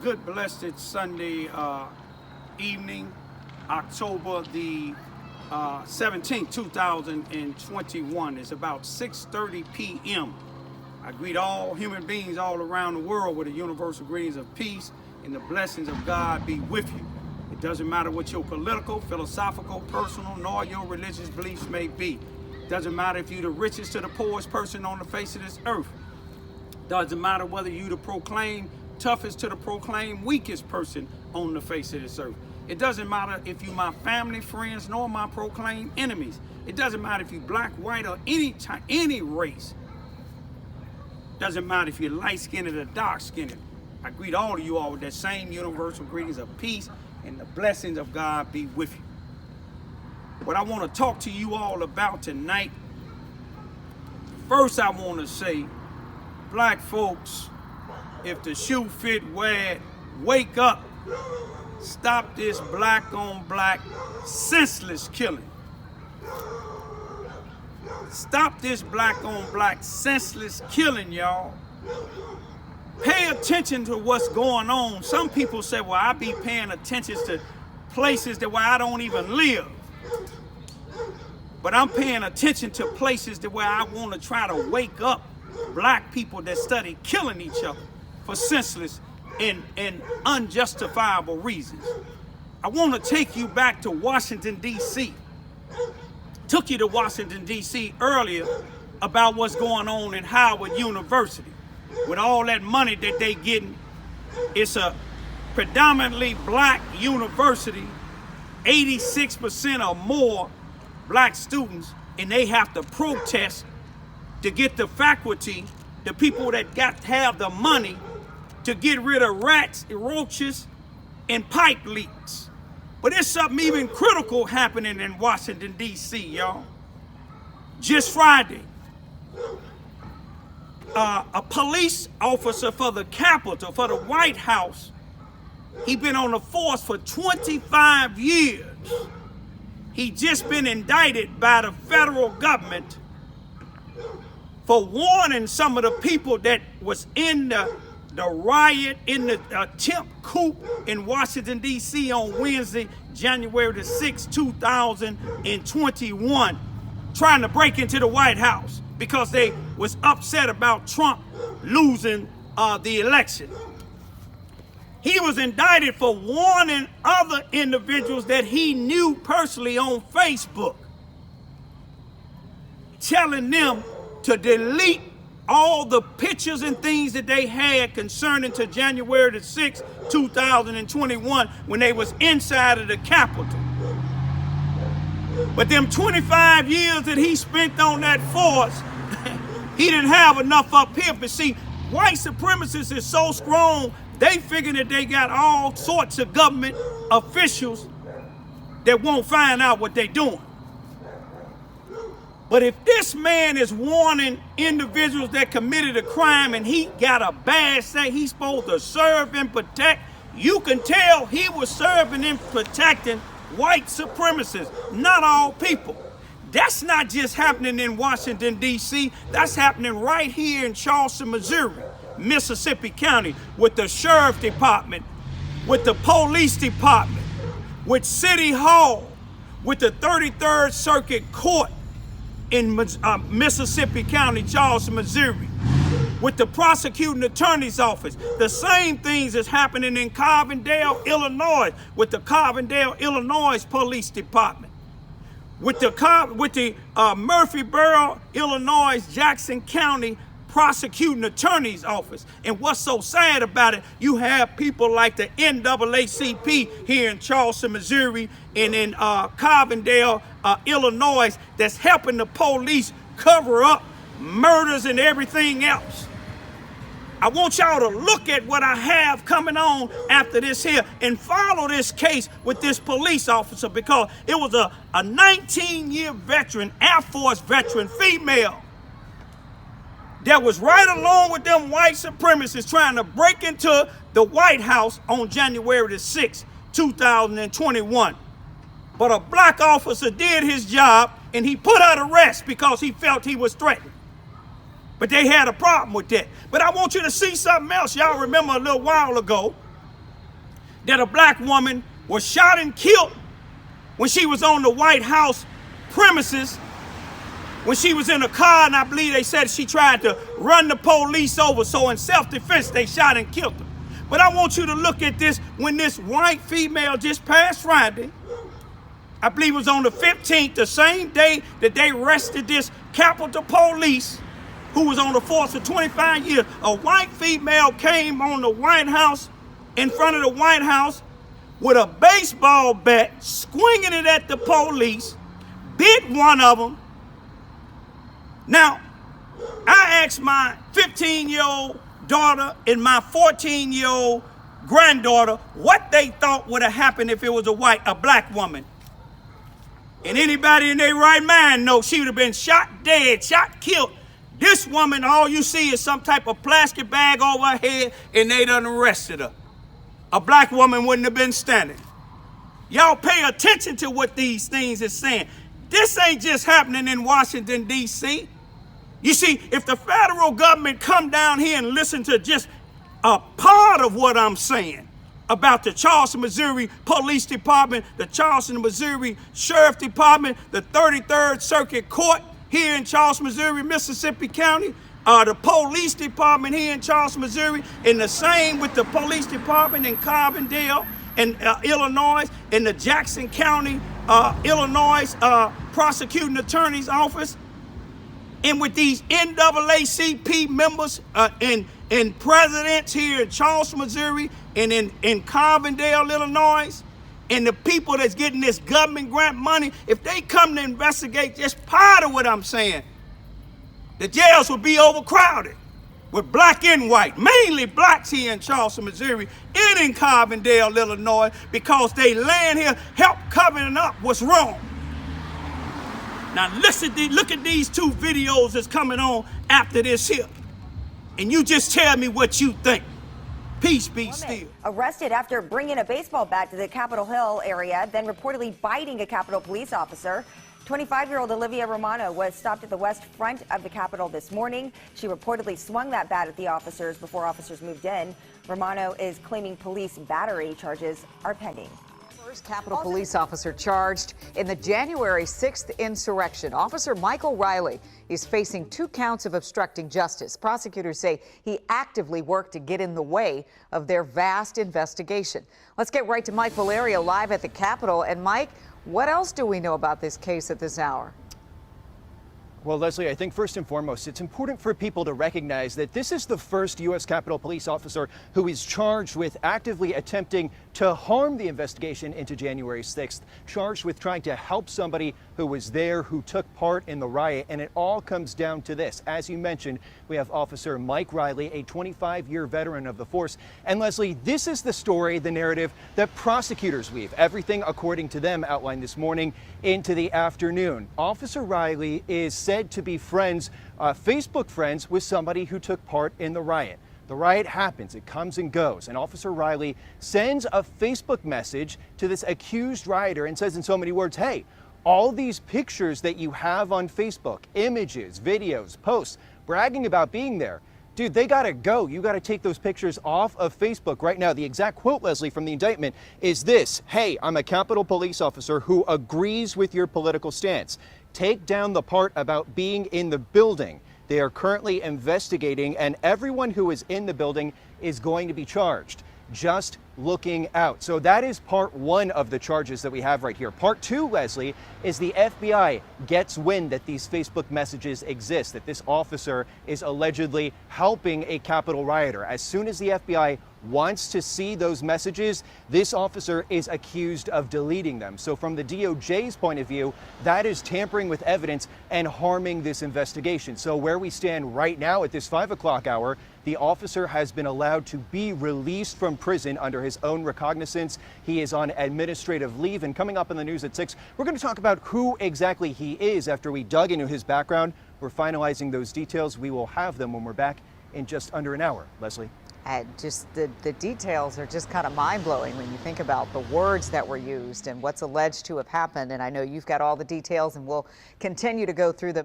Good blessed Sunday evening, October the 17th, 2021. It's about 6:30 p.m. I greet all human beings all around the world with the universal greetings of peace and the blessings of God be with you. It doesn't matter what your political, philosophical, personal, nor your religious beliefs may be. It doesn't matter if you're the richest to the poorest person on the face of this earth. Doesn't matter whether you the proclaimed toughest to the proclaimed weakest person on the face of this earth. It doesn't matter if you my family, friends, nor my proclaimed enemies. It doesn't matter if you black, white, or any race. Doesn't matter if you're light-skinned or dark-skinned. I greet all of you all with that same universal greetings of peace and the blessings of God be with you. What I want to talk to you all about tonight, first I want to say, black folks, if the shoe fit, wear it. Wake up. Stop this black on black senseless killing. Stop this black on black senseless killing, y'all. Pay attention to what's going on. Some people say, well, I be paying attention to places that where I don't even live. But I'm paying attention to places that where I want to try to wake up black people that study killing each other for senseless and unjustifiable reasons. I want to take you back to Washington, D.C. Took you to Washington, D.C. earlier about what's going on in Howard University. With all that money that they getting, it's a predominantly black university, 86% or more black students, and they have to protest to get the faculty, the people that have the money to get rid of rats, roaches, and pipe leaks. But there's something even critical happening in Washington, D.C., y'all. Just Friday, a police officer for the Capitol, for the White House, he been on the force for 25 years. He just been indicted by the federal government for warning some of the people that was in the riot, in the attempt coup in Washington, D.C. on Wednesday, January the 6th, 2021, trying to break into the White House because they was upset about Trump losing the election. He was indicted for warning other individuals that he knew personally on Facebook, telling them to delete all the pictures and things that they had concerning to January the 6th, 2021, when they was inside of the Capitol. But them 25 years that he spent on that force, he didn't have enough up here. But see, white supremacists is so strong, they figure that they got all sorts of government officials that won't find out what they're doing. But if this man is warning individuals that committed a crime and he got a badge saying he's supposed to serve and protect, you can tell he was serving and protecting white supremacists, not all people. That's not just happening in Washington, D.C. That's happening right here in Charleston, Missouri, Mississippi County, with the Sheriff Department, with the Police Department, with City Hall, with the 33rd Circuit Court in Mississippi County, Charleston, Missouri, with the Prosecuting Attorney's Office. The same things is happening in Carbondale, Illinois, with the Carbondale, Illinois Police Department, with the Murphyboro, Illinois, Jackson County Prosecuting Attorney's Office. And what's so sad about it, you have people like the NAACP here in Charleston, Missouri, and in Carbondale, Illinois, that's helping the police cover up murders and everything else. I want y'all to look at what I have coming on after this here and follow this case with this police officer, because it was a 19-year veteran, Air Force veteran, female, that was right along with them white supremacists trying to break into the White House on January the 6th, 2021. But a black officer did his job and he put her to rest because he felt he was threatened. But they had a problem with that. But I want you to see something else. Y'all remember a little while ago, that a black woman was shot and killed when she was on the White House premises, when she was in a car, and I believe they said she tried to run the police over, so in self-defense they shot and killed her. But I want you to look at this when this white female just past Friday, I believe it was on the 15th, the same day that they arrested this Capitol Police who was on the force for 25 years. A white female came on the White House, in front of the White House, with a baseball bat, swinging it at the police, bit one of them. Now, I asked my 15-year-old daughter and my 14-year-old granddaughter what they thought would have happened if it was a black woman. And anybody in their right mind knows she would have been shot dead, shot, killed. This woman, all you see is some type of plastic bag over her head, and they done arrested her. A black woman wouldn't have been standing. Y'all pay attention to what these things is saying. This ain't just happening in Washington, D.C. You see, if the federal government come down here and listen to just a part of what I'm saying about the Charleston, Missouri Police Department, the Charleston, Missouri Sheriff Department, the 33rd Circuit Court here in Charleston, Missouri, Mississippi County, the police department here in Charleston, Missouri, and the same with the police department in Carbondale and Illinois, and the Jackson County, Illinois prosecuting attorney's office, and with these NAACP members and presidents here in Charleston, Missouri, and in Carbondale, Illinois, and the people that's getting this government grant money, if they come to investigate just part of what I'm saying, the jails will be overcrowded with black and white, mainly blacks here in Charleston, Missouri, and in Carbondale, Illinois, because they land here, help covering up what's wrong. Now look at these two videos that's coming on after this here, and you just tell me what you think. Peace be still. Arrested after bringing a baseball bat to the Capitol Hill area, then reportedly biting a Capitol police officer. 25-year-old Olivia Romano was stopped at the west front of the Capitol this morning. She reportedly swung that bat at the officers before officers moved in. Romano is claiming police battery. Charges are pending. First Capitol police officer charged in the January 6th insurrection. Officer Michael Riley is facing 2 counts of obstructing justice. Prosecutors say he actively worked to get in the way of their vast investigation. Let's get right to Mike Valerio live at the Capitol. And Mike, what else do we know about this case at this hour? Well, Leslie, I think first and foremost, it's important for people to recognize that this is the first U.S. Capitol Police officer who is charged with actively attempting to harm the investigation into January 6th, charged with trying to help somebody who was there, who took part in the riot. And it all comes down to this. As you mentioned, we have Officer Mike Riley, a 25-year veteran of the force. And Leslie, this is the story, the narrative that prosecutors weave, everything according to them outlined this morning into the afternoon. Officer Riley is said to be friends, Facebook friends with somebody who took part in the riot. The riot happens, it comes and goes, and Officer Riley sends a Facebook message to this accused rioter and says in so many words, hey, all these pictures that you have on Facebook, images, videos, posts, bragging about being there, dude, they gotta go. You gotta take those pictures off of Facebook right now. The exact quote, Leslie, from the indictment is this: hey, I'm a Capitol Police officer who agrees with your political stance. Take down the part about being in the building. They are currently investigating, and everyone who is in the building is going to be charged. Just looking out. So that is part one of the charges that we have right here. Part two, Leslie, is the FBI gets wind that these Facebook messages exist, that this officer is allegedly helping a Capitol rioter. As soon as the FBI wants to see those messages, this officer is accused of deleting them. So from the DOJ's point of view, that is tampering with evidence and harming this investigation. So where we stand right now at this 5 o'clock hour, the officer has been allowed to be released from prison under his own recognizance. He is on administrative leave, and coming up in the news at 6, we're going to talk about who exactly he is after we dug into his background. We're finalizing those details. We will have them when we're back in just under an hour. Leslie? And just the details are just kind of mind-blowing when you think about the words that were used and what's alleged to have happened. And I know you've got all the details, and we'll continue to go through them.